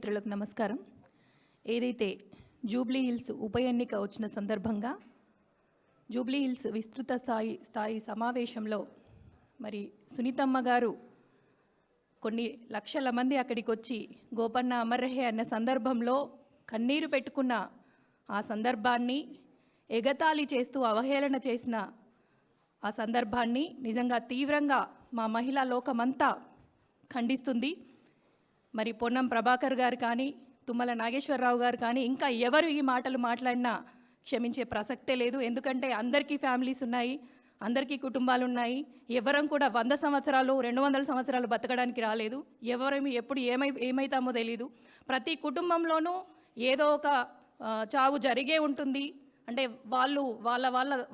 మిత్రులకు నమస్కారం. ఏదైతే జూబ్లీ హిల్స్ ఉప ఎన్నిక వచ్చిన సందర్భంగా జూబ్లీ హిల్స్ విస్తృత స్థాయి సమావేశంలో మరి సునీతమ్మ గారు కొన్ని లక్షల మంది అక్కడికి వచ్చి గోపన్న అమర్రహే అన్న సందర్భంలో కన్నీరు పెట్టుకున్న ఆ సందర్భాన్ని, ఎగతాళి చేస్తూ అవహేళన చేసిన ఆ సందర్భాన్ని నిజంగా తీవ్రంగా మా మహిళా లోకమంతా ఖండిస్తుంది. మరి పొన్నం ప్రభాకర్ గారు కానీ, తుమ్మల నాగేశ్వరరావు గారు కానీ, ఇంకా ఎవరు ఈ మాటలు మాట్లాడినా క్షమించే ప్రసక్తే లేదు. ఎందుకంటే అందరికీ ఫ్యామిలీస్ ఉన్నాయి, అందరికీ కుటుంబాలు ఉన్నాయి. ఎవరం కూడా 100 సంవత్సరాలు 200 సంవత్సరాలు బతకడానికి రాలేదు. ఎవరేమి ఎప్పుడు ఏమైతామో తెలీదు. ప్రతి కుటుంబంలోనూ ఏదో ఒక చావు జరిగే ఉంటుంది. అంటే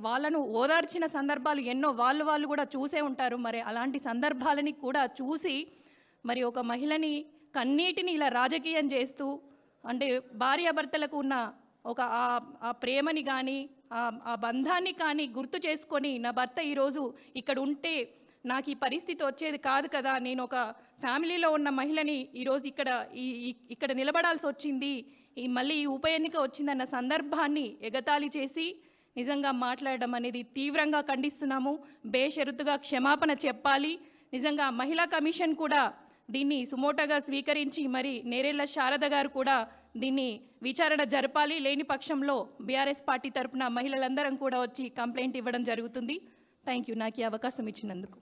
వాళ్ళను ఓదార్చిన సందర్భాలు ఎన్నో వాళ్ళు కూడా చూసే ఉంటారు. మరి అలాంటి సందర్భాలని కూడా చూసి మరి ఒక మహిళని కన్నీటిని ఇలా రాజకీయం చేస్తూ, అంటే భార్యాభర్తలకు ఉన్న ఒక ఆ ప్రేమని కానీ ఆ బంధాన్ని కానీ గుర్తు చేసుకొని, నా భర్త ఈరోజు ఇక్కడ ఉంటే నాకు ఈ పరిస్థితి వచ్చేది కాదు కదా, నేను ఒక ఫ్యామిలీలో ఉన్న మహిళని ఈరోజు ఇక్కడ నిలబడాల్సి వచ్చింది, మళ్ళీ ఈ ఉప ఎన్నిక వచ్చిందన్న సందర్భాన్ని ఎగతాళి చేసి నిజంగా మాట్లాడడం అనేది తీవ్రంగా ఖండిస్తున్నాము. బేషరతుగా క్షమాపణ చెప్పాలి. నిజంగా మహిళా కమిషన్ కూడా దీన్ని సుమోటోగా స్వీకరించి మరి నేరేళ్ల శారద గారు కూడా దీన్ని విచారణ జరపాలి. లేని పక్షంలో బీఆర్ఎస్ పార్టీ తరఫున మహిళలందరం కూడా వచ్చి కంప్లైంట్ ఇవ్వడం జరుగుతుంది. థ్యాంక్ యూ నాకు ఈ అవకాశం ఇచ్చినందుకు.